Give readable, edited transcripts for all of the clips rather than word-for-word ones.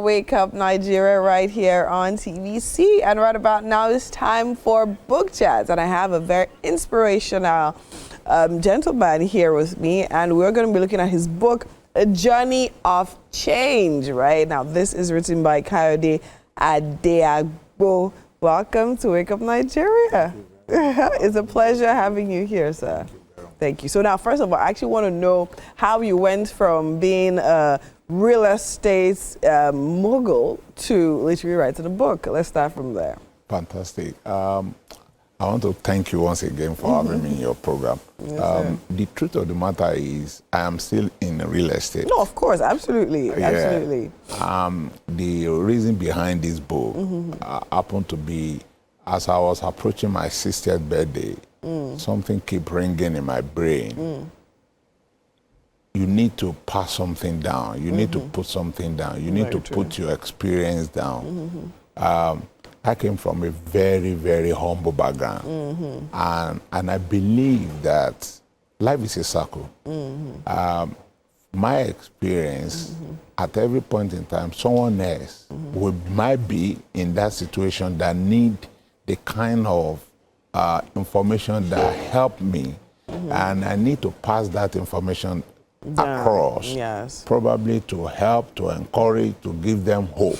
Wake Up Nigeria right here on TVC. And right about now it's time for book chats. And I have a very inspirational gentleman here with me. And we're going to be looking at his book, A Journey of Change, right? Now, this is written by Kayode Adeagbo. Welcome to Wake Up Nigeria. It's a pleasure having you here, sir. Thank you. So now, first of all, I actually want to know how you went from being a real estate mogul to literally writing a book. Let's start from there. Fantastic. I want to thank you once again for having me in your program. Yes, the truth of the matter is I am still in real estate. No, of course, absolutely, absolutely. The reason behind this book happened to be as I was approaching my 60th birthday, something kept ringing in my brain. You need to pass something down. You need to put something down. You need to put your experience down. I came from a very, very humble background. And I believe that life is a circle. My experience, at every point in time, someone else might be in that situation that need the kind of information that helped me. And I need to pass that information across, probably to help, to encourage, to give them hope.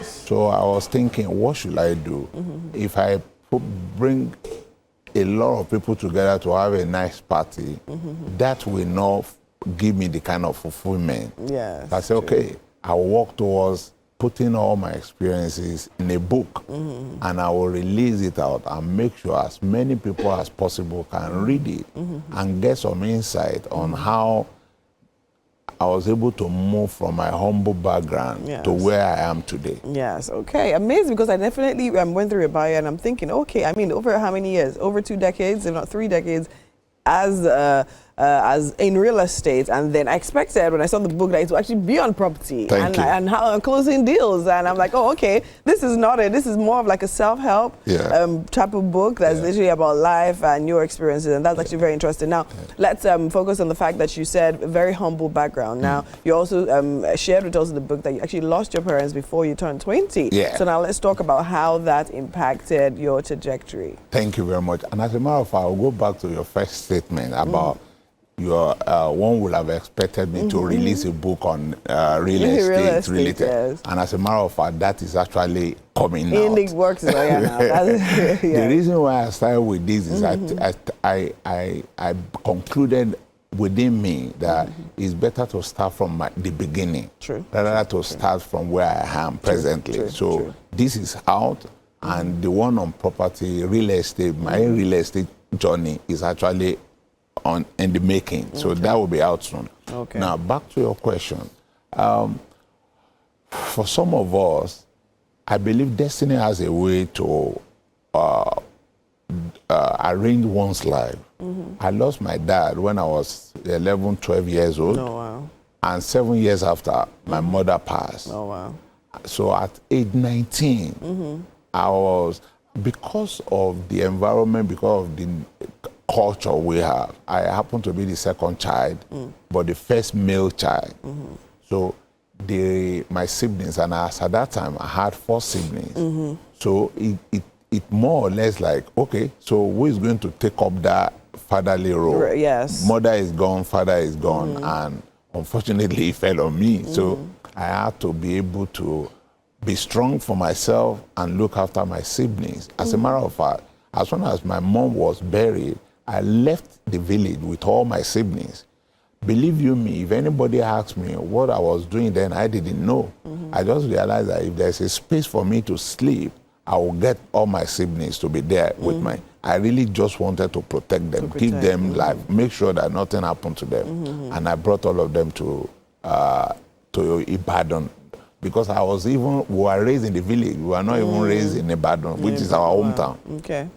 So I was thinking, what should I do? If I bring a lot of people together to have a nice party, that will not give me the kind of fulfillment. I said, okay, I'll work towards putting all my experiences in a book, and I will release it out and make sure as many people as possible can read it and get some insight on how I was able to move from my humble background to where I am today. Okay, amazing, because I definitely went through your bio and I'm thinking, okay, I mean, over how many years? Over 2 decades, if not 3 decades, as in real estate, and then I expected when I saw the book that it would actually be on property and how closing deals, and I'm like, oh, okay, this is not it. This is more of like a self-help type of book that's literally about life and your experiences, and that's actually very interesting. Now, let's focus on the fact that you said a very humble background. Now, you also shared with us in the book that you actually lost your parents before you turned 20. So now let's talk about how that impacted your trajectory. Thank you very much. And as a matter of fact, I'll go back to your first statement about your one would have expected me to release a book on real estate related, and as a matter of fact, that is actually coming out. In the works now. The reason why I started with this is I concluded within me that it's better to start from the beginning rather than to start from where I am presently. So this is out, and the one on property, real estate, my real estate journey is actually in the making. So that will be out soon. Now, back to your question. For some of us, I believe destiny has a way to arrange one's life. I lost my dad when I was 11, 12 years old. And 7 years after, my mother passed. So at age 19, I was, because of the environment, because of the culture we have, I happen to be the second child, but the first male child. So my siblings, and at that time I had 4 siblings. So it more or less like, okay, so who is going to take up that fatherly role? Mother is gone, father is gone, and unfortunately it fell on me. So I had to be able to be strong for myself and look after my siblings. As a matter of fact, as soon as my mom was buried, I left the village with all my siblings. Believe you me, if anybody asked me what I was doing then, I didn't know. I just realized that if there's a space for me to sleep, I will get all my siblings to be there with me. I really just wanted to protect them, keep them life, make sure that nothing happened to them. And I brought all of them to Ibadan. Because we were raised in the village. We were not even raised in Ibadan, which is our hometown.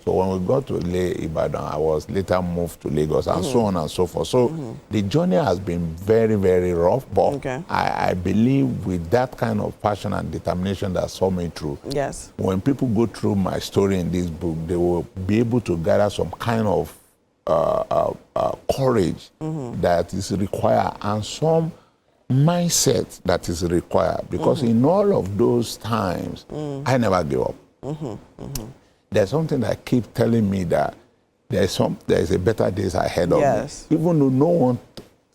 So when we got to Ibadan, I was later moved to Lagos, and so on and so forth. So the journey has been very, very rough, but I believe with that kind of passion and determination that saw me through, when people go through my story in this book, they will be able to gather some kind of courage that is required, and some mindset that is required, because in all of those times, I never gave up. There's something that keeps telling me that there's a better days ahead of me. Even though no one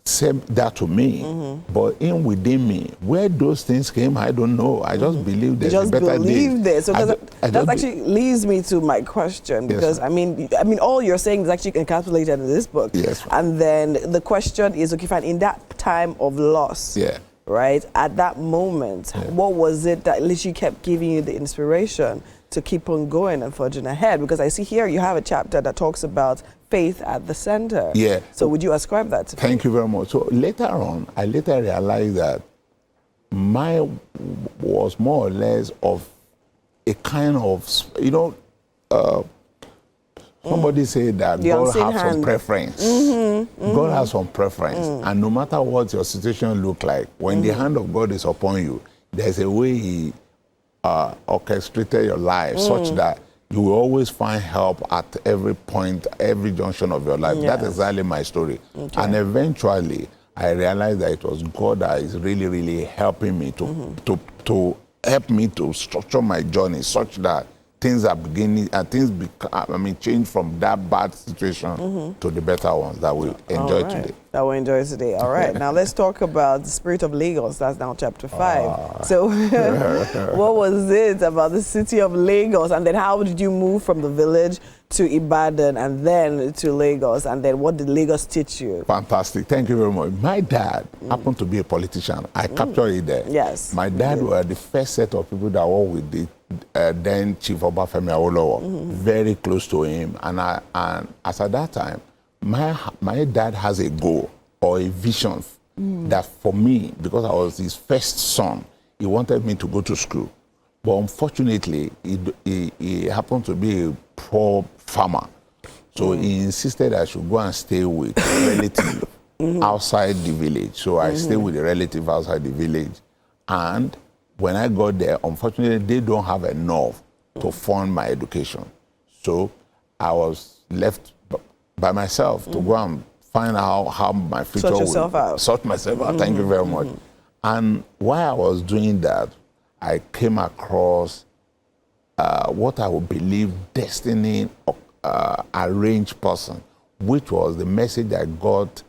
said that to me, but within me, where those things came, I don't know. I just believe there's a better day. So that actually leads me to my question, because I mean, all you're saying is actually encapsulated in this book. Yes. And then the question is, okay, fine, in that time of loss, right, at that moment, what was it that literally kept giving you the inspiration to keep on going and forging ahead? Because I see here you have a chapter that talks about faith at the center. Yeah. So would you ascribe that to Thank you very much. So later on, I realized that mine was more or less of a kind of, somebody said that God has some preference. God has some preference. And no matter what your situation look like, when the hand of God is upon you, there's a way He orchestrated your life such that you will always find help at every point, every junction of your life. That's exactly my story. And eventually, I realized that it was God that is really, really helping me to help me to structure my journey such that things are beginning and change from that bad situation to the better ones that we enjoy today. That we enjoy today. All right. Now let's talk about the spirit of Lagos. That's now chapter 5. So what was it about the city of Lagos? And then how did you move from the village to Ibadan and then to Lagos? And then what did Lagos teach you? Fantastic. Thank you very much. My dad happened to be a politician. I captured it there. Yes. My dad were the first set of people that worked with the then Chief Obafemi Awolowo, very close to him. And as at that time, my dad has a goal or a vision that for me, because I was his first son, he wanted me to go to school. But unfortunately, he happened to be a poor farmer. So he insisted I should go and stay with a relative outside the village. So I stayed with a relative outside the village. And when I got there, unfortunately, they don't have enough to fund my education. So I was left by myself to go and find out how my future would sort myself out. Thank you very much. And while I was doing that, I came across what I would believe destiny arranged person, which was the message I got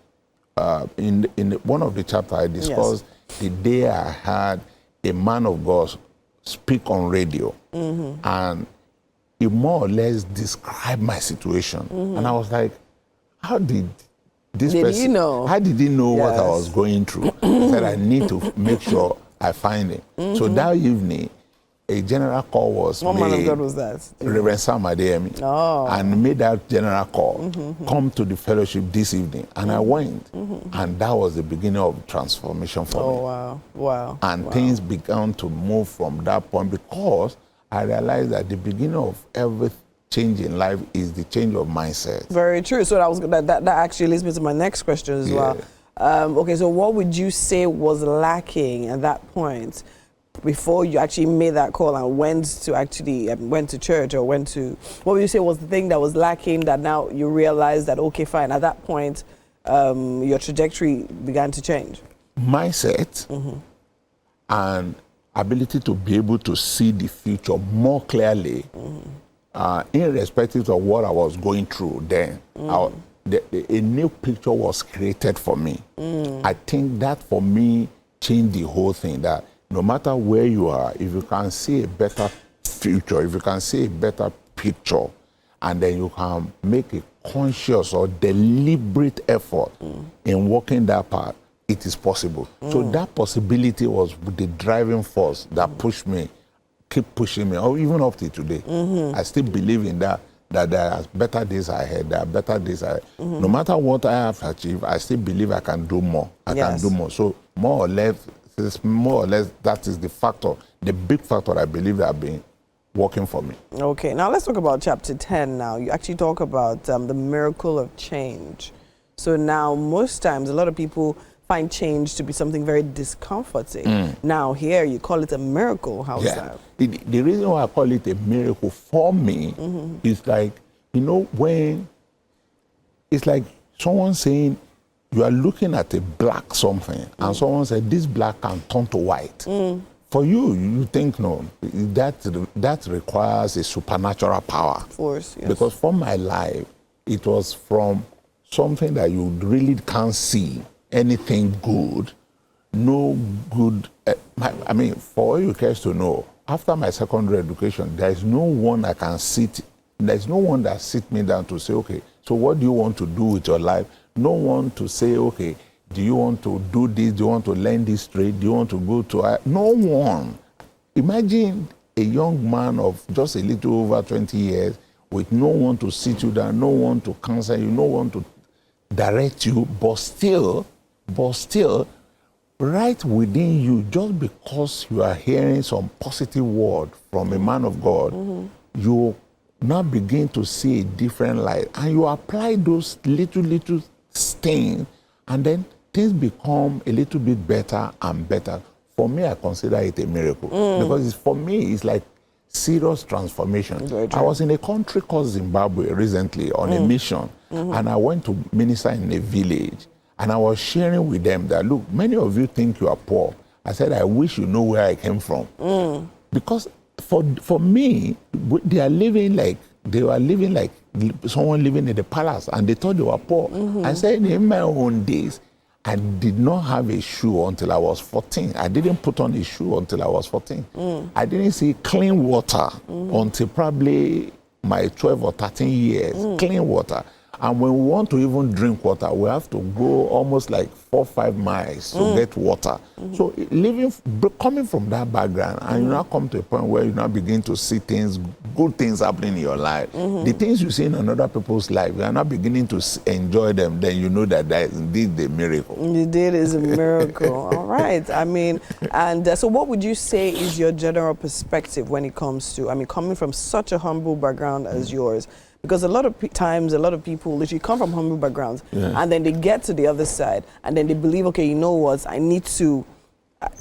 in one of the chapters I discussed the day I had a man of God speak on radio, and he more or less described my situation. And I was like, how did this person know? How did he know what I was going through? He said, I need to make sure I find him. So that evening, a general call was made. What man of God was that? Reverend Sam Adeyemi. And made that general call, come to the fellowship this evening. And I went. And that was the beginning of transformation for me. Wow. And things began to move from that point, because I realized that the beginning of every change in life is the change of mindset. Very true. So that actually leads me to my next question as well. Okay, so what would you say was lacking at that point before you actually made that call and went to church, or what would you say was the thing that was lacking that now you realized that, okay, fine, at that point, your trajectory began to change? Mindset and ability to be able to see the future more clearly, irrespective of what I was going through then. A new picture was created for me. I think that for me changed the whole thing, that no matter where you are, if you can see a better future, if you can see a better picture, and then you can make a conscious or deliberate effort in walking that path, it is possible. So that possibility was the driving force that pushed me, keep pushing me, or even up to today. I still believe in that there are better days ahead, there are better days ahead. No matter what I have achieved, I still believe I can do more. I can do more. So more or less, that is the factor, the big factor I believe that have been working for me. Okay, now let's talk about chapter 10 now. You actually talk about the miracle of change. So now most times a lot of people find change to be something very discomforting. Now here you call it a miracle. How is that? The reason why I call it a miracle for me is like, when it's like someone saying, you are looking at a black something, and someone said, this black can turn to white. For you think, no, that requires a supernatural power. Force, yes. Because for my life, it was from something that you really can't see anything good, no good. I mean, for all you care to know, after my secondary education, there is no one I can sit, there's no one that sit me down to say, okay, so what do you want to do with your life? No one to say, okay, do you want to do this? Do you want to learn this trade? Do you want to go to... No one. Imagine a young man of just a little over 20 years with no one to sit you down, no one to counsel you, no one to direct you, but still, right within you, just because you are hearing some positive word from a man of God, you now begin to see a different light. And you apply those little things, and then things become a little bit better and better. For me, I consider it a miracle. Because for me, it's like serious transformation. I was in a country called Zimbabwe recently on a mission, and I went to minister in a village, and I was sharing with them that, look, many of you think you are poor. I said, I wish you know where I came from. Because for me, they were living like someone living in the palace, and they thought they were poor. I said, in my own days, I did not have a shoe until I was 14. I didn't put on a shoe until I was 14. I didn't see clean water until probably my 12 or 13 years, clean water. And when we want to even drink water, we have to go almost like 4 or 5 miles to get water. So coming from that background, and you now come to a point where you now begin to see things, good things happening in your life. The things you see in another people's life, you are now beginning to enjoy them, then you know that that is indeed a miracle. Indeed is a miracle. All right. I mean, and so what would you say is your general perspective when it comes to, I mean, coming from such a humble background as yours? Because a lot of times, a lot of people literally come from humble backgrounds, and then they get to the other side, and then they believe, okay, you know what, I need to,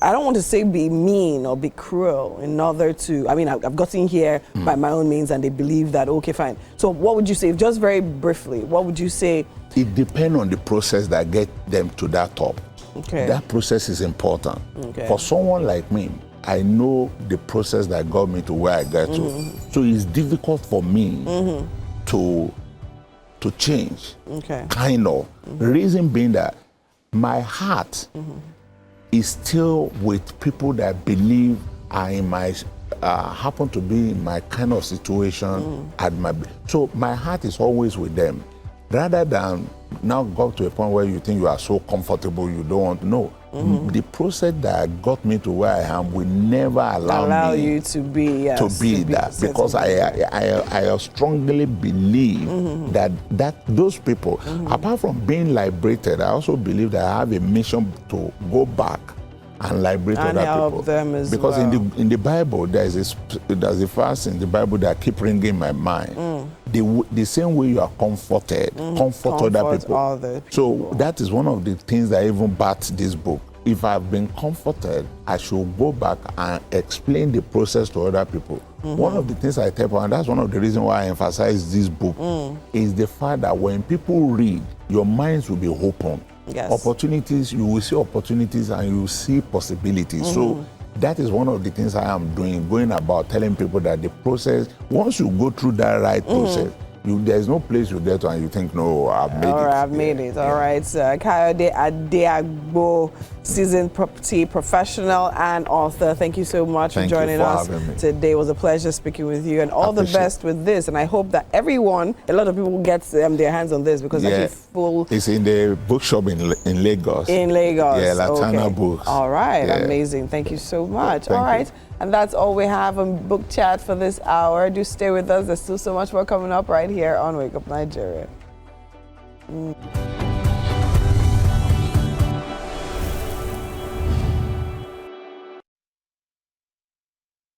I don't want to say be mean or be cruel in order to, I mean, I've gotten here by my own means, and they believe that, okay, fine. So what would you say, just very briefly, what would you say? It depends on the process that get them to that top. Okay. That process is important. Okay. For someone like me, I know the process that got me to where I got to. So it's difficult for me to change, kind of. Reason being that my heart is still with people that believe are in my, happen to be in my kind of situation. So my heart is always with them. Rather than now go to a point where you think you are so comfortable, you don't want to know. The process that got me to where I am will never allow me you to be that, because I strongly believe that those people, apart from being liberated, I also believe that I have a mission to go back and liberate and other help people. Them as because well. in the Bible, there's a verse in the Bible that keep ringing in my mind. The same way you are comforted, comfort other people. So that is one of the things that even birthed this book. If I've been comforted, I should go back and explain the process to other people. One of the things I tell people, and that's one of the reasons why I emphasize this book, is the fact that when people read, your minds will be open. Opportunities, you will see opportunities and you will see possibilities. So that is one of the things I am doing, going about telling people that the process, once you go through that right process, there's no place you get to and you think, no, I've made it. All right, I've made it. All right. Kayode Adeagbo, seasoned property professional and author. Thank you so much for joining us today. It was a pleasure speaking with you, and all the best with this. And I hope that everyone, a lot of people get their hands on this, because it's actually full. It's in the bookshop in Lagos. In Lagos. Yeah, Latana Books. All right. Amazing. Thank you so much. All right. And that's all we have on Book Chat for this hour. Do stay with us. There's still so much more coming up right here on Wake Up Nigeria.